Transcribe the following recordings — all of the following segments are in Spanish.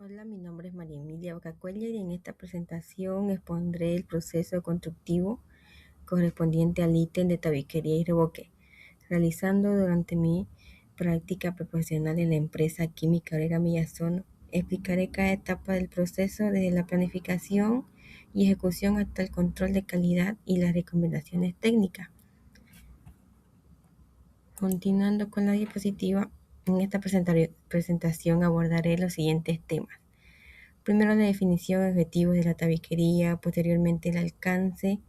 Hola, mi nombre es María Emilia Bacacuellar y en esta presentación expondré el proceso constructivo correspondiente al ítem de tabiquería y revoque, realizando durante mi práctica profesional en la empresa Química Obrera Villazón. Explicaré cada etapa del proceso desde la planificación y ejecución hasta el control de calidad y las recomendaciones técnicas. Continuando con la diapositiva, en esta presentación abordaré los siguientes temas. Primero la definición de objetivos de la tabiquería, posteriormente el alcance,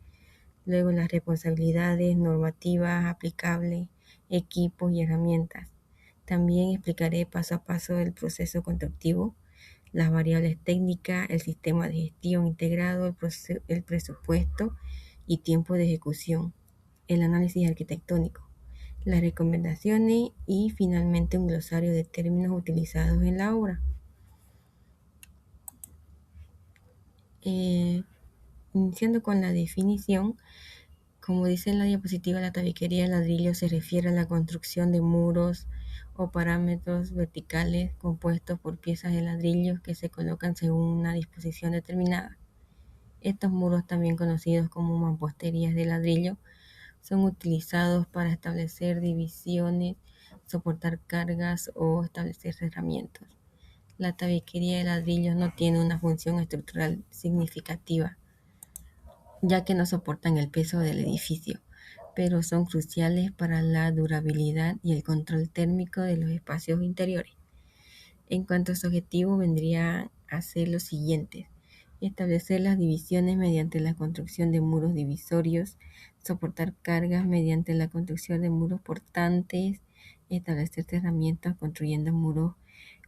luego las responsabilidades, normativas aplicables, equipos y herramientas. También explicaré paso a paso el proceso constructivo, las variables técnicas, el sistema de gestión integrado, el presupuesto y tiempo de ejecución, el análisis arquitectónico, las recomendaciones y finalmente un glosario de términos utilizados en la obra. Iniciando con la definición, como dice en la diapositiva, la tabiquería de ladrillo se refiere a la construcción de muros o parámetros verticales compuestos por piezas de ladrillos que se colocan según una disposición determinada. Estos muros, también conocidos como mamposterías de ladrillo, son utilizados para establecer divisiones, soportar cargas o establecer cerramientos. La tabiquería de ladrillos no tiene una función estructural significativa, ya que no soportan el peso del edificio, pero son cruciales para la durabilidad y el control térmico de los espacios interiores. En cuanto a su objetivo, vendría a ser los siguientes: establecer las divisiones mediante la construcción de muros divisorios, soportar cargas mediante la construcción de muros portantes, establecer cerramientos construyendo muros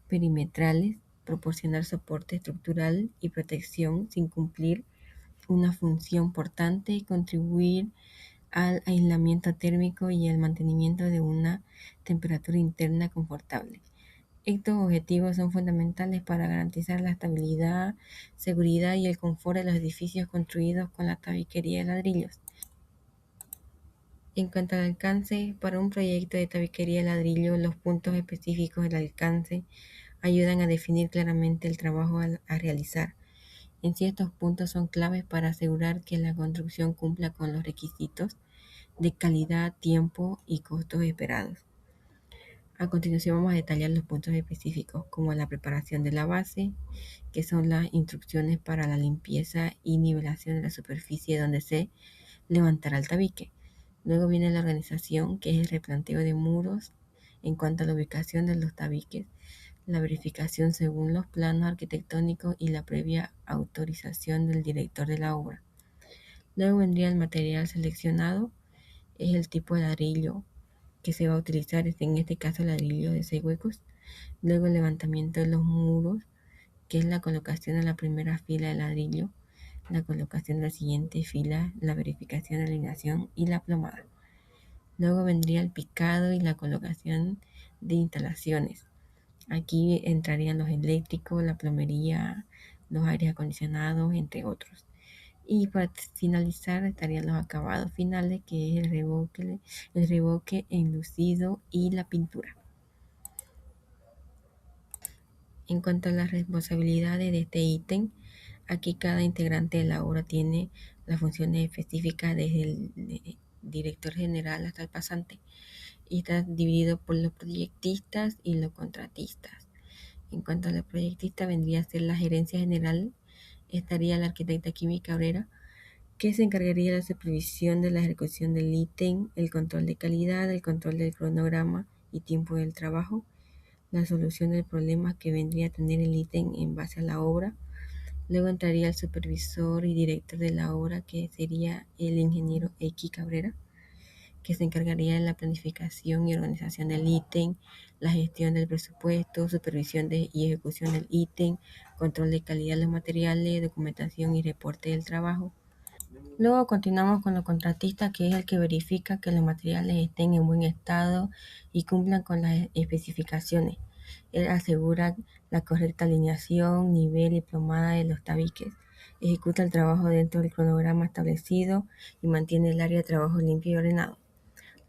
perimetrales, proporcionar soporte estructural y protección sin cumplir una función portante, contribuir al aislamiento térmico y al mantenimiento de una temperatura interna confortable. Estos objetivos son fundamentales para garantizar la estabilidad, seguridad y el confort de los edificios construidos con la tabiquería de ladrillos. En cuanto al alcance, para un proyecto de tabiquería de ladrillo, los puntos específicos del alcance ayudan a definir claramente el trabajo a realizar. En sí, estos puntos son claves para asegurar que la construcción cumpla con los requisitos de calidad, tiempo y costos esperados. A continuación vamos a detallar los puntos específicos, como la preparación de la base, que son las instrucciones para la limpieza y nivelación de la superficie donde se levantará el tabique. Luego viene la organización, que es el replanteo de muros en cuanto a la ubicación de los tabiques, la verificación según los planos arquitectónicos y la previa autorización del director de la obra. Luego vendría el material seleccionado, es el tipo de ladrillo que se va a utilizar, en este caso ladrillo de 6 huecos. Luego el levantamiento de los muros, que es la colocación de la primera fila de ladrillo, la colocación de la siguiente fila, la verificación de alineación y la plomada. Luego vendría el picado y la colocación de instalaciones. Aquí entrarían los eléctricos, la plomería, los aires acondicionados, entre otros. Y para finalizar estarían los acabados finales, que es el revoque enlucido y la pintura. En cuanto a las responsabilidades de este ítem, aquí cada integrante de la obra tiene las funciones específicas desde el director general hasta el pasante, y está dividido por los proyectistas y los contratistas. En cuanto a los proyectistas, vendría a ser la gerencia general, estaría la arquitecta química obrera, que se encargaría de la supervisión de la ejecución del ítem, el control de calidad, el control del cronograma y tiempo del trabajo, la solución del problema que vendría a tener el ítem en base a la obra. Luego entraría el supervisor y director de la obra, que sería el ingeniero X Cabrera, que se encargaría de la planificación y organización del ítem, la gestión del presupuesto, supervisión y ejecución del ítem, control de calidad de los materiales, documentación y reporte del trabajo. Luego continuamos con los contratistas, que es el que verifica que los materiales estén en buen estado y cumplan con las especificaciones. Él asegura la correcta alineación, nivel y plomada de los tabiques, ejecuta el trabajo dentro del cronograma establecido y mantiene el área de trabajo limpio y ordenado.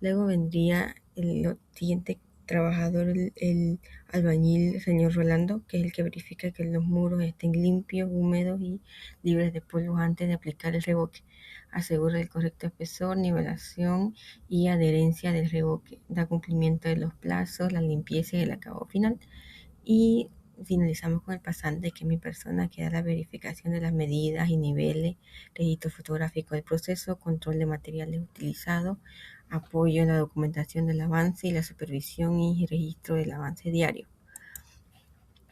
Luego vendría lo siguiente trabajador, el albañil, señor Rolando, que es el que verifica que los muros estén limpios, húmedos y libres de polvo antes de aplicar el revoque. Asegura el correcto espesor, nivelación y adherencia del revoque. Da cumplimiento de los plazos, la limpieza y el acabado final. Y finalizamos con el pasante, que es mi persona, que da la verificación de las medidas y niveles, registro fotográfico del proceso, control de materiales utilizados, apoyo en la documentación del avance y la supervisión y registro del avance diario.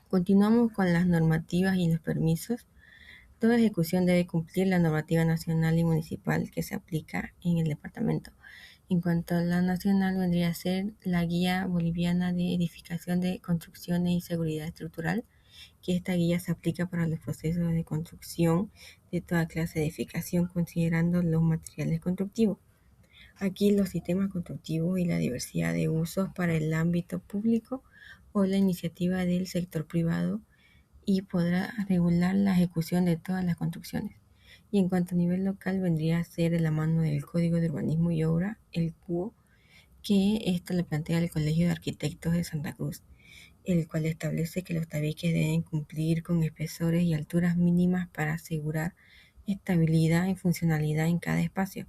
Continuamos con las normativas y los permisos. Toda ejecución debe cumplir la normativa nacional y municipal que se aplica en el departamento. En cuanto a la nacional, vendría a ser la Guía Boliviana de Edificación de Construcciones y Seguridad Estructural, que esta guía se aplica para los procesos de construcción de toda clase de edificación, considerando los materiales constructivos. Aquí los sistemas constructivos y la diversidad de usos para el ámbito público o la iniciativa del sector privado, y podrá regular la ejecución de todas las construcciones. Y en cuanto a nivel local, vendría a ser de la mano del Código de Urbanismo y Obra, el CUO, que esto le plantea al Colegio de Arquitectos de Santa Cruz, el cual establece que los tabiques deben cumplir con espesores y alturas mínimas para asegurar estabilidad y funcionalidad en cada espacio.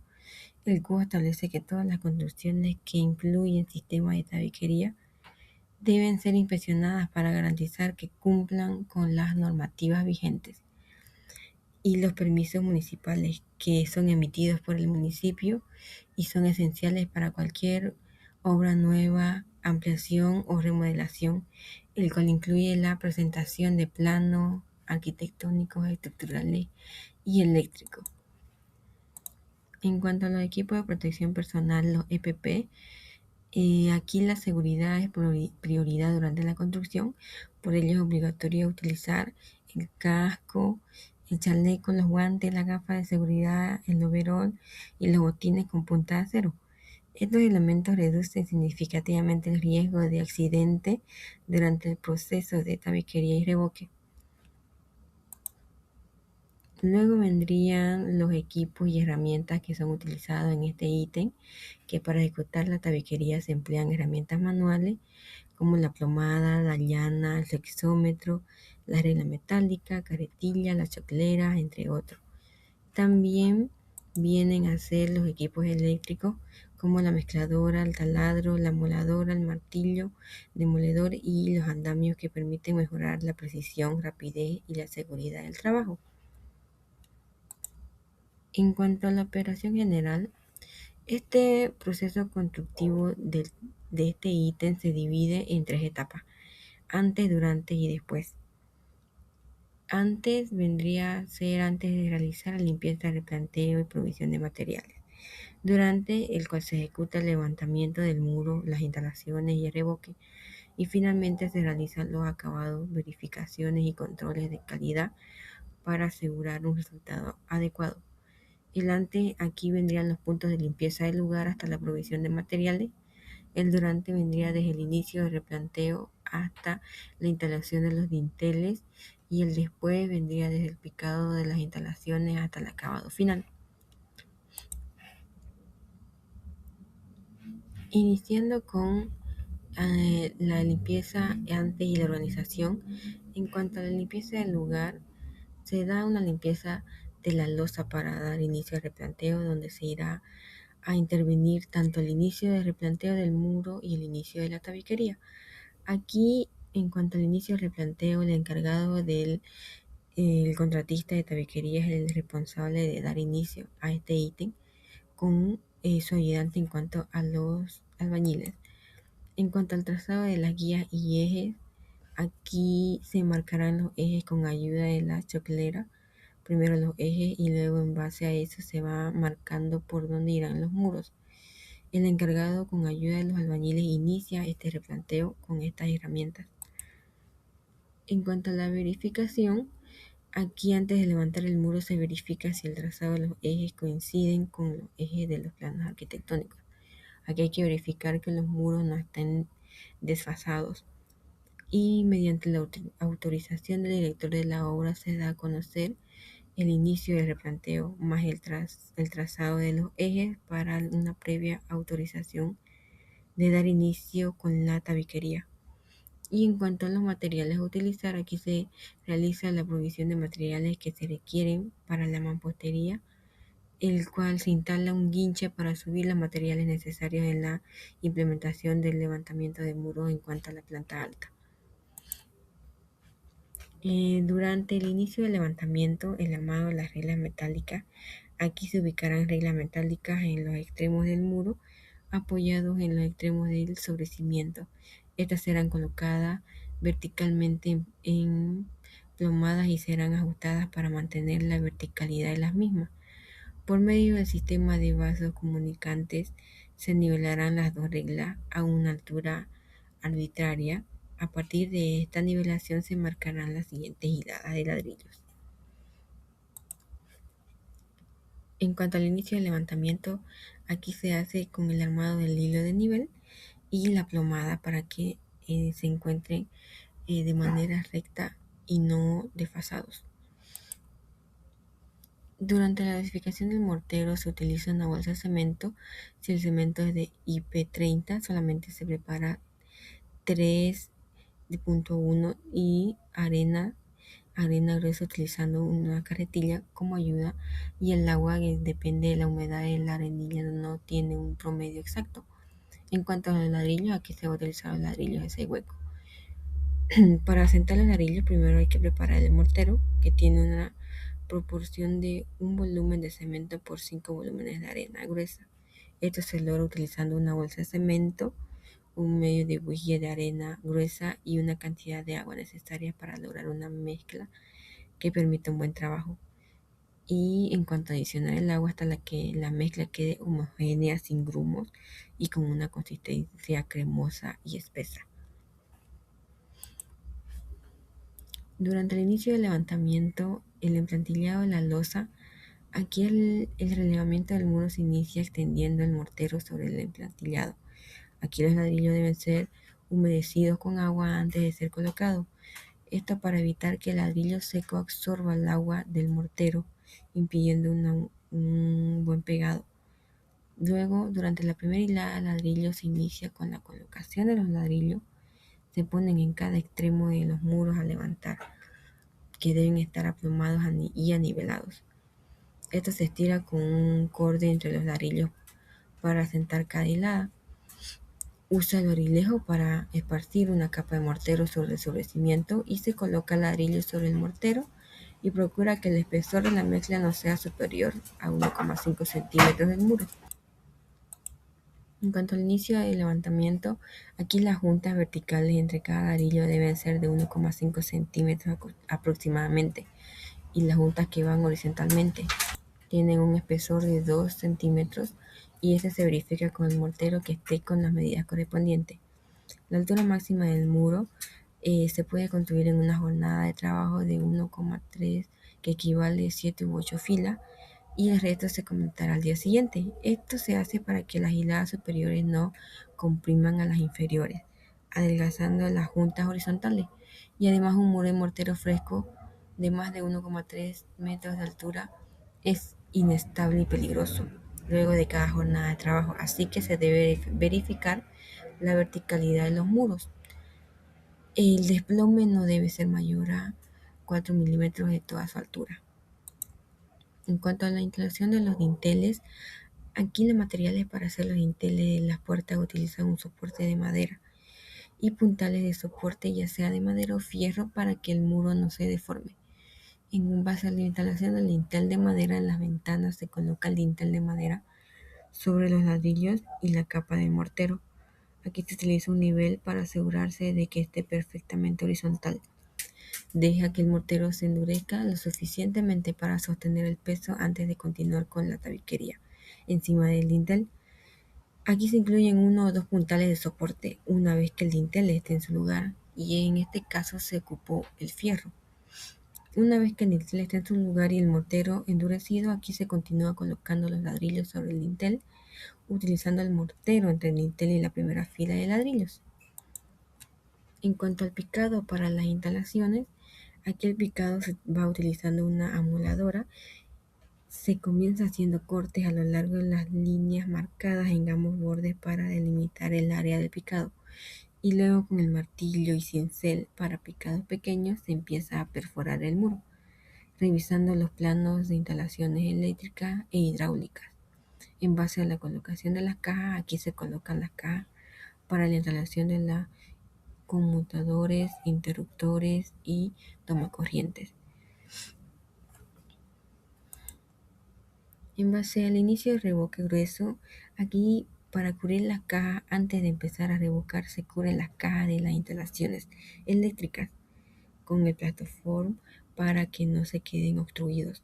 El CUO establece que todas las construcciones que incluyen sistemas de tabiquería deben ser inspeccionadas para garantizar que cumplan con las normativas vigentes. Y los permisos municipales, que son emitidos por el municipio y son esenciales para cualquier obra nueva, ampliación o remodelación, el cual incluye la presentación de planos arquitectónicos, estructurales y eléctricos. En cuanto a los equipos de protección personal, los EPP, aquí la seguridad es prioridad durante la construcción, por ello es obligatorio utilizar el casco, el chaleco, los guantes, la gafa de seguridad, el overol y los botines con punta de acero. Estos elementos reducen significativamente el riesgo de accidente durante el proceso de tabiquería y revoque. Luego vendrían los equipos y herramientas que son utilizados en este ítem, que para ejecutar la tabiquería se emplean herramientas manuales como la plomada, la llana, el flexómetro, la regla metálica, caretilla, la choclera, entre otros. También vienen a ser los equipos eléctricos como la mezcladora, el taladro, la moladora, el martillo demoledor y los andamios, que permiten mejorar la precisión, rapidez y la seguridad del trabajo. En cuanto a la operación general, este proceso constructivo de este ítem se divide en 3 etapas: antes, durante y después. Antes vendría a ser antes de realizar la limpieza, replanteo y provisión de materiales. Durante, el cual se ejecuta el levantamiento del muro, las instalaciones y el revoque. Y finalmente se realizan los acabados, verificaciones y controles de calidad para asegurar un resultado adecuado. El antes, aquí vendrían los puntos de limpieza del lugar hasta la provisión de materiales. El durante vendría desde el inicio del replanteo hasta la instalación de los dinteles, y el después vendría desde el picado de las instalaciones hasta el acabado final. Iniciando con la limpieza antes y la organización. En cuanto a la limpieza del lugar, se da una limpieza de la losa para dar inicio al replanteo, donde se irá a intervenir tanto el inicio del replanteo del muro y el inicio de la tabiquería. Aquí, en cuanto al inicio del replanteo, el encargado del el contratista de tabiquería es el responsable de dar inicio a este ítem con su ayudante en cuanto a los albañiles. En cuanto al trazado de las guías y ejes, aquí se marcarán los ejes con ayuda de la choclera. Primero los ejes y luego en base a eso se va marcando por dónde irán los muros. El encargado, con ayuda de los albañiles, inicia este replanteo con estas herramientas. En cuanto a la verificación, aquí antes de levantar el muro se verifica si el trazado de los ejes coinciden con los ejes de los planos arquitectónicos. Aquí hay que verificar que los muros no estén desfasados. Y mediante la autorización del director de la obra se da a conocer el inicio del replanteo más el trazado de los ejes para una previa autorización de dar inicio con la tabiquería. Y en cuanto a los materiales a utilizar, aquí se realiza la provisión de materiales que se requieren para la mampostería, el cual se instala un guinche para subir los materiales necesarios en la implementación del levantamiento de muros en cuanto a la planta alta. Durante el inicio del levantamiento, el armado de las reglas metálicas, aquí se ubicarán reglas metálicas en los extremos del muro, apoyados en los extremos del sobrecimiento. Estas serán colocadas verticalmente en plomadas y serán ajustadas para mantener la verticalidad de las mismas. Por medio del sistema de vasos comunicantes se nivelarán las dos reglas a una altura arbitraria. A partir de esta nivelación se marcarán las siguientes hiladas de ladrillos. En cuanto al inicio del levantamiento, aquí se hace con el armado del hilo de nivel y la plomada para que se encuentren de manera recta y no desfasados. Durante la dosificación del mortero se utiliza una bolsa de cemento. Si el cemento es de IP30, solamente se prepara 3,1 y arena gruesa utilizando una carretilla como ayuda, y el agua depende de la humedad de la arenilla, no tiene un promedio exacto. En cuanto a los ladrillos, aquí se va a utilizar los ladrillos de 6 huecos. Para asentar los ladrillos primero hay que preparar el mortero, que tiene una proporción de un volumen de cemento por 5 volúmenes de arena gruesa. Esto se logra utilizando una bolsa de cemento, un medio de bujía de arena gruesa y una cantidad de agua necesaria para lograr una mezcla que permita un buen trabajo. Y en cuanto a adicionar el agua hasta que la mezcla quede homogénea, sin grumos y con una consistencia cremosa y espesa. Durante el inicio del levantamiento, el emplantillado de la losa, aquí el relevamiento del muro se inicia extendiendo el mortero sobre el emplantillado. Aquí los ladrillos deben ser humedecidos con agua antes de ser colocados. Esto para evitar que el ladrillo seco absorba el agua del mortero, impidiendo un buen pegado. Luego, durante la primera hilada de ladrillo se inicia con la colocación de los ladrillos. Se ponen en cada extremo de los muros a levantar, que deben estar aplomados y anivelados. Esto se estira con un corde entre los ladrillos para asentar cada hilada. Usa el orilejo para esparcir una capa de mortero sobre el sobrecimiento y se coloca el ladrillo sobre el mortero y procura que el espesor de la mezcla no sea superior a 1,5 centímetros del muro. En cuanto al inicio del levantamiento, aquí las juntas verticales entre cada ladrillo deben ser de 1,5 centímetros aproximadamente, y las juntas que van horizontalmente tienen un espesor de 2 centímetros, y este se verifica con el mortero que esté con las medidas correspondientes. La altura máxima del muro se puede construir en una jornada de trabajo de 1,3, que equivale a 7 u 8 filas, y el resto se completará al día siguiente. Esto se hace para que las hiladas superiores no compriman a las inferiores, adelgazando las juntas horizontales. Y además un muro de mortero fresco de más de 1,3 metros de altura es inestable y peligroso luego de cada jornada de trabajo, así que se debe verificar la verticalidad de los muros. El desplome no debe ser mayor a 4 milímetros de toda su altura. En cuanto a la instalación de los dinteles, aquí los materiales para hacer los dinteles de las puertas utilizan un soporte de madera y puntales de soporte, ya sea de madera o fierro, para que el muro no se deforme. En base a la instalación del dintel de madera en las ventanas, se coloca el dintel de madera sobre los ladrillos y la capa de mortero. Aquí se utiliza un nivel para asegurarse de que esté perfectamente horizontal. Deja que el mortero se endurezca lo suficientemente para sostener el peso antes de continuar con la tabiquería encima del dintel. Aquí se incluyen 1 o 2 puntales de soporte una vez que el dintel esté en su lugar, y en este caso se ocupó el fierro. Una vez que el dintel está en su lugar y el mortero endurecido, aquí se continúa colocando los ladrillos sobre el dintel, utilizando el mortero entre el dintel y la primera fila de ladrillos. En cuanto al picado para las instalaciones, aquí el picado se va utilizando una amoladora. Se comienza haciendo cortes a lo largo de las líneas marcadas en ambos bordes para delimitar el área del picado. Y luego con el martillo y cincel para picados pequeños se empieza a perforar el muro, revisando los planos de instalaciones eléctricas e hidráulicas. En base a la colocación de las cajas, aquí se colocan las cajas para la instalación de los conmutadores, interruptores y tomacorrientes. En base al inicio del revoque grueso, aquí para cubrir las cajas, antes de empezar a revocar, se cubren las cajas de las instalaciones eléctricas con el plataforma para que no se queden obstruidos.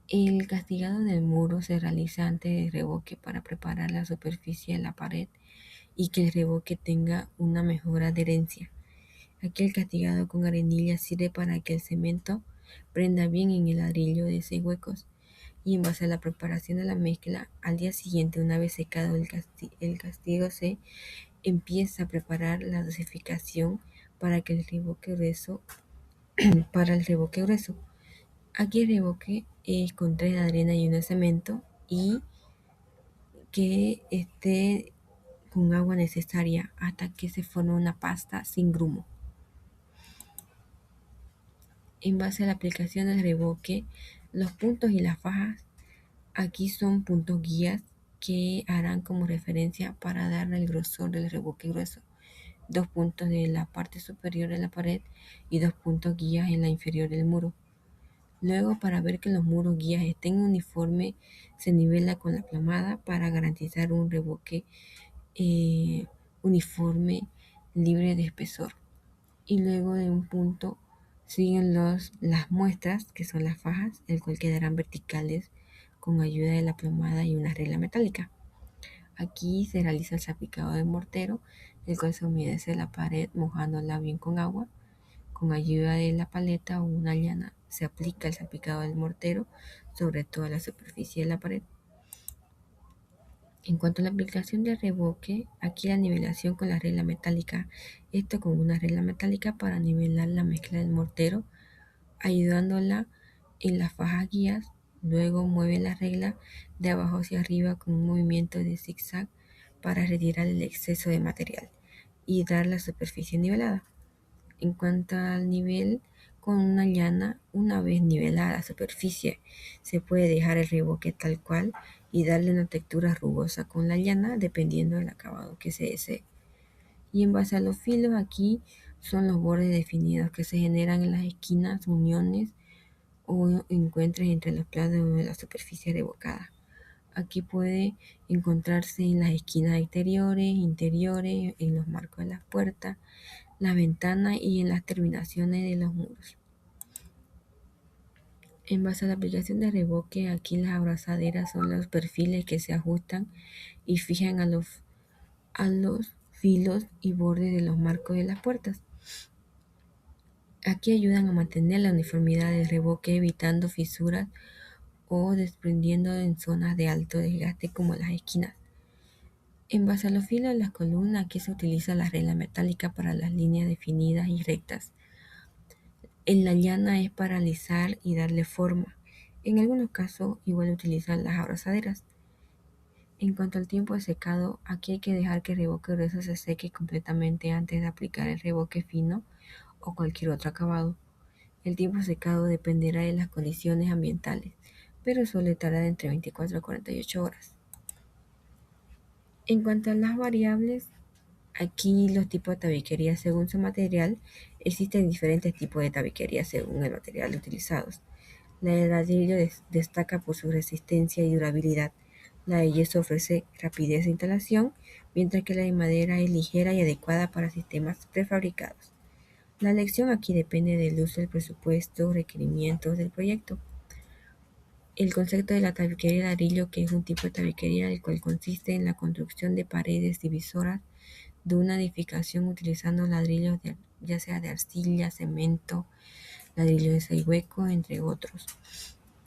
El castigado del muro se realiza antes del revoque para preparar la superficie de la pared y que el revoque tenga una mejor adherencia. Aquí el castigado con arenilla sirve para que el cemento prenda bien en el ladrillo de 6 huecos. Y en base a la preparación de la mezcla, al día siguiente, una vez secado el castigo, se empieza a preparar la dosificación para que el revoque grueso, para el revoque grueso. Aquí el revoque es con 3 de arena y 1 de cemento y que esté con agua necesaria hasta que se forme una pasta sin grumo. En base a la aplicación del revoque, los puntos y las fajas aquí son puntos guías que harán como referencia para darle el grosor del revoque grueso. 2 puntos de la parte superior de la pared y 2 puntos guías en la inferior del muro. Luego, para ver que los muros guías estén uniformes, se nivela con la plomada para garantizar un revoque uniforme, libre de espesor. Y luego de un punto siguen las muestras, que son las fajas, el cual quedarán verticales con ayuda de la plomada y una regla metálica. Aquí se realiza el salpicado de mortero, el cual se humedece la pared mojándola bien con agua. Con ayuda de la paleta o una llana se aplica el salpicado del mortero sobre toda la superficie de la pared. En cuanto a la aplicación de revoque, aquí la nivelación con la regla metálica. Esto con una regla metálica para nivelar la mezcla del mortero, ayudándola en las fajas guías. Luego mueve la regla de abajo hacia arriba con un movimiento de zigzag para retirar el exceso de material y dar la superficie nivelada. En cuanto al nivel, con una llana, una vez nivelada la superficie, se puede dejar el revoque tal cual y darle una textura rugosa con la llana dependiendo del acabado que se desee. Y en base a los filos, aquí son los bordes definidos que se generan en las esquinas, uniones o encuentres entre los planos de la superficie revocada. Aquí puede encontrarse en las esquinas exteriores, interiores, en los marcos de las puertas, las ventanas y en las terminaciones de los muros. En base a la aplicación de revoque, aquí las abrazaderas son los perfiles que se ajustan y fijan a los filos y bordes de los marcos de las puertas. Aquí ayudan a mantener la uniformidad del revoque, evitando fisuras o desprendiendo en zonas de alto desgaste como las esquinas. En base a los filos de las columnas, aquí se utiliza la regla metálica para las líneas definidas y rectas. En la llana es para alisar y darle forma. En algunos casos, igual utilizan las abrazaderas. En cuanto al tiempo de secado, aquí hay que dejar que el revoque grueso se seque completamente antes de aplicar el revoque fino o cualquier otro acabado. El tiempo de secado dependerá de las condiciones ambientales, pero suele tardar entre 24 a 48 horas. En cuanto a las variables, aquí los tipos de tabiquería según su material, existen diferentes tipos de tabiquería según el material utilizados. La de ladrillo destaca por su resistencia y durabilidad. La de yeso ofrece rapidez de instalación, mientras que la de madera es ligera y adecuada para sistemas prefabricados. La elección aquí depende del uso del presupuesto, requerimientos del proyecto. El concepto de la tabiquería de ladrillo, que es un tipo de tabiquería el cual consiste en la construcción de paredes divisoras de una edificación utilizando ladrillos ya sea de arcilla, cemento, ladrillo de 6 huecos, entre otros.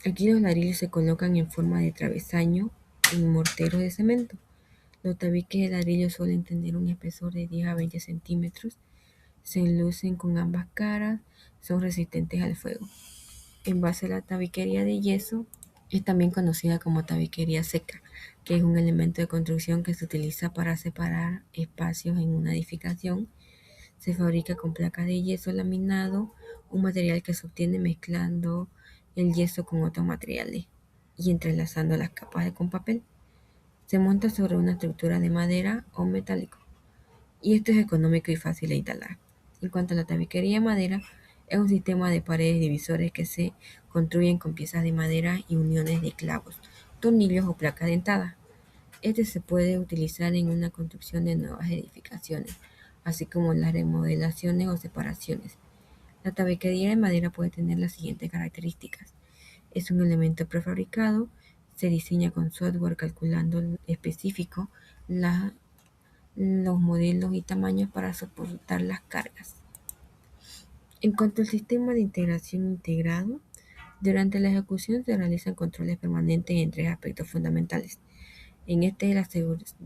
Aquí los ladrillos se colocan en forma de travesaño en morteros de cemento. Los tabiques de ladrillo suelen tener un espesor de 10 a 20 centímetros, se enlucen con ambas caras, son resistentes al fuego. En base a la tabiquería de yeso, Es también conocida como tabiquería seca, que es un elemento de construcción que se utiliza para separar espacios en una edificación. Se fabrica con placas de yeso laminado, un material que se obtiene mezclando el yeso con otros materiales y entrelazando las capas con papel. Se monta sobre una estructura de madera o metálico, y esto es económico y fácil de instalar. En cuanto a la tabiquería de madera, es un sistema de paredes divisores que se construyen con piezas de madera y uniones de clavos, tornillos o placas dentadas. Este se puede utilizar en una construcción de nuevas edificaciones, así como en las remodelaciones o separaciones. La tabiquería de madera puede tener las siguientes características. Es un elemento prefabricado, se diseña con software calculando específico la los modelos y tamaños para soportar las cargas. En cuanto al sistema de integración integrado, durante la ejecución se realizan controles permanentes en tres aspectos fundamentales. En este es la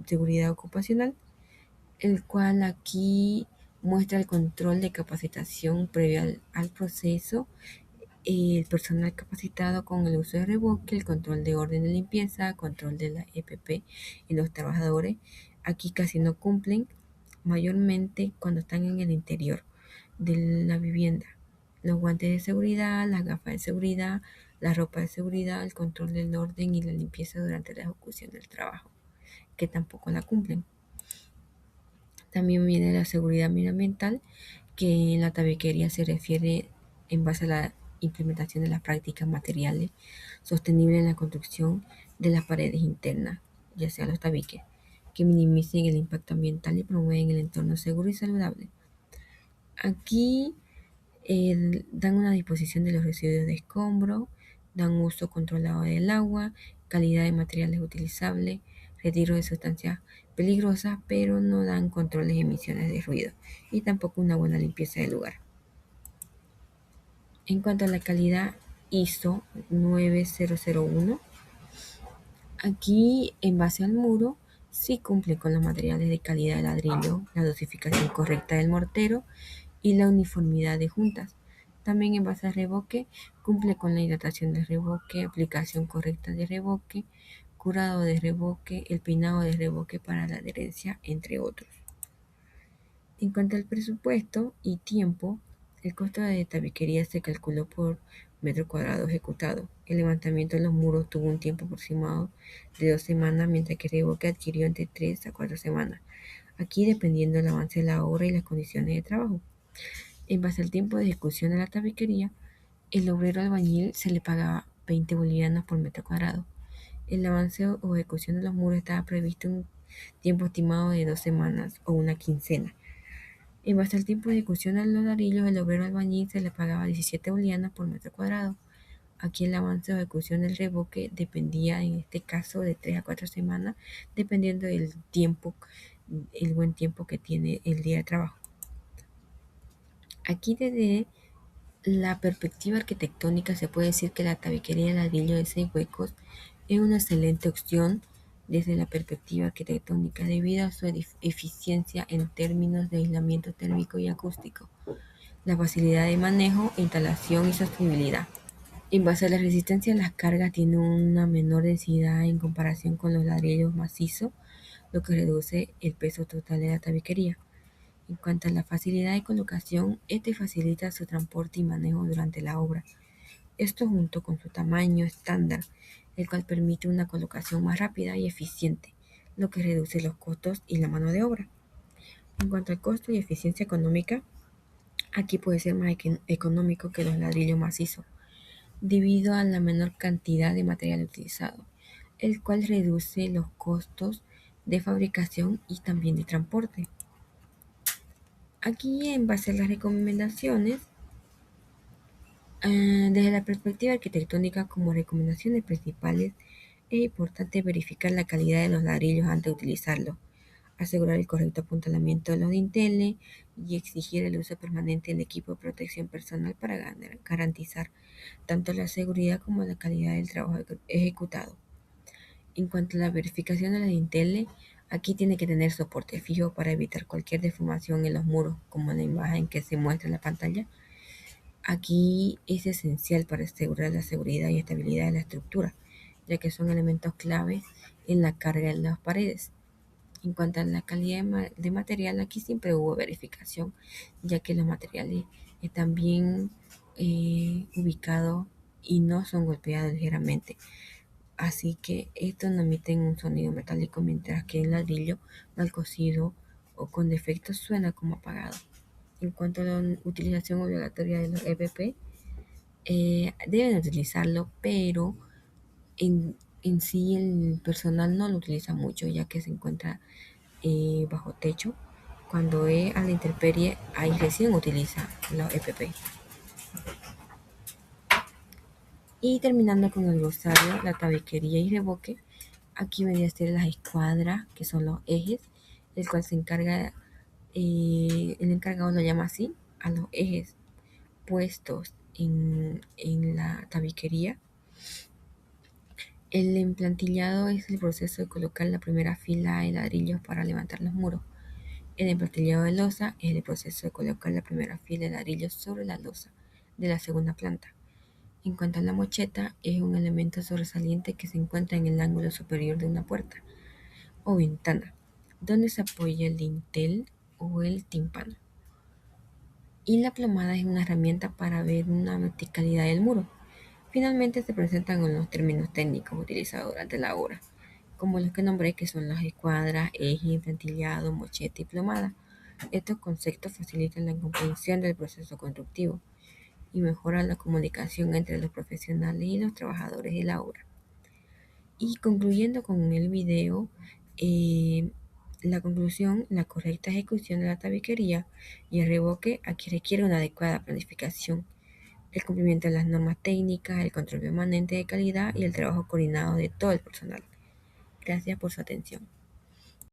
seguridad ocupacional, el cual aquí muestra el control de capacitación previo al proceso, el personal capacitado con el uso de reboque, el control de orden de limpieza, control de la EPP y los trabajadores. Aquí casi no cumplen, mayormente cuando están en el interior de la vivienda. Los guantes de seguridad, las gafas de seguridad, la ropa de seguridad, el control del orden y la limpieza durante la ejecución del trabajo, que tampoco la cumplen. También viene la seguridad medioambiental, que en la tabiquería se refiere en base a la implementación de las prácticas materiales sostenibles en la construcción de las paredes internas, ya sea los tabiques, que minimicen el impacto ambiental y promueven el entorno seguro y saludable. Aquí dan una disposición de los residuos de escombro, dan uso controlado del agua, calidad de materiales utilizables, retiro de sustancias peligrosas, pero no dan controles de emisiones de ruido y tampoco una buena limpieza del lugar. En cuanto a la calidad ISO 9001, aquí en base al muro sí cumple con los materiales de calidad de ladrillo, la dosificación correcta del mortero y la uniformidad de juntas. También en base al reboque cumple con la hidratación del reboque, aplicación correcta de reboque, curado de reboque, el peinado de reboque para la adherencia, entre otros. En cuanto al presupuesto y tiempo, el costo de tabiquería se calculó por metro cuadrado ejecutado. El levantamiento de los muros tuvo un tiempo aproximado de 2 semanas, mientras que el reboque adquirió entre 3 a 4 semanas. Aquí dependiendo del avance de la obra y las condiciones de trabajo. En base al tiempo de ejecución de la tabiquería, el obrero albañil se le pagaba 20 bolivianos por metro cuadrado. El avance o ejecución de los muros estaba previsto en un tiempo estimado de 2 semanas o una quincena. En base al tiempo de ejecución de los ladrillos, el obrero albañil se le pagaba 17 bolivianos por metro cuadrado. Aquí el avance o ejecución del reboque dependía en este caso de 3 a 4 semanas, dependiendo del tiempo, el buen tiempo que tiene el día de trabajo. Aquí desde la perspectiva arquitectónica se puede decir que la tabiquería de ladrillo de 6 huecos es una excelente opción desde la perspectiva arquitectónica debido a su eficiencia en términos de aislamiento térmico y acústico, la facilidad de manejo, instalación y sostenibilidad. En base a la resistencia a las cargas tiene una menor densidad en comparación con los ladrillos macizos, lo que reduce el peso total de la tabiquería. En cuanto a la facilidad de colocación, este facilita su transporte y manejo durante la obra. Esto junto con su tamaño estándar, el cual permite una colocación más rápida y eficiente, lo que reduce los costos y la mano de obra. En cuanto al costo y eficiencia económica, aquí puede ser más económico que los ladrillos macizos, debido a la menor cantidad de material utilizado, el cual reduce los costos de fabricación y también de transporte. Aquí, en base a las recomendaciones, desde la perspectiva arquitectónica como recomendaciones principales, es importante verificar la calidad de los ladrillos antes de utilizarlos, asegurar el correcto apuntalamiento de los dinteles y exigir el uso permanente del equipo de protección personal para garantizar tanto la seguridad como la calidad del trabajo ejecutado. En cuanto a la verificación de los dinteles, aquí tiene que tener soporte fijo para evitar cualquier deformación en los muros, como en la imagen que se muestra en la pantalla. Aquí es esencial para asegurar la seguridad y estabilidad de la estructura. ya que son elementos claves en la carga de las paredes. En cuanto a la calidad de material, aquí siempre hubo verificación, ya que los materiales están bien ubicados y no son golpeados ligeramente. Así que estos no emiten un sonido metálico, mientras que el ladrillo mal cocido o con defectos suena como apagado. En cuanto a la utilización obligatoria de los EPP, deben utilizarlo, pero en sí el personal no lo utiliza mucho, ya que se encuentra bajo techo. Cuando es a la intemperie, ahí recién utiliza los EPP. Y terminando con el glosario, la tabiquería y revoque, aquí vendría a ser las escuadras, que son los ejes, el cual se encarga, el encargado lo llama así, a los ejes puestos en la tabiquería. El emplantillado es el proceso de colocar la primera fila de ladrillos para levantar los muros. El emplantillado de losa es el proceso de colocar la primera fila de ladrillos sobre la losa de la segunda planta. En cuanto a la mocheta, es un elemento sobresaliente que se encuentra en el ángulo superior de una puerta o ventana, donde se apoya el dintel o el tímpano. Y la plomada es una herramienta para ver una verticalidad del muro. Finalmente se presentan los términos técnicos utilizados durante la obra, como los que nombré, que son las escuadras, eje, enfrentillado, mocheta y plomada. Estos conceptos facilitan la comprensión del proceso constructivo y mejoran la comunicación entre los profesionales y los trabajadores de la obra. Y concluyendo con el video, eh, la conclusión, la correcta ejecución de la tabiquería y el revoque aquí requiere una adecuada planificación, el cumplimiento de las normas técnicas, el control permanente de calidad y el trabajo coordinado de todo el personal. Gracias por su atención.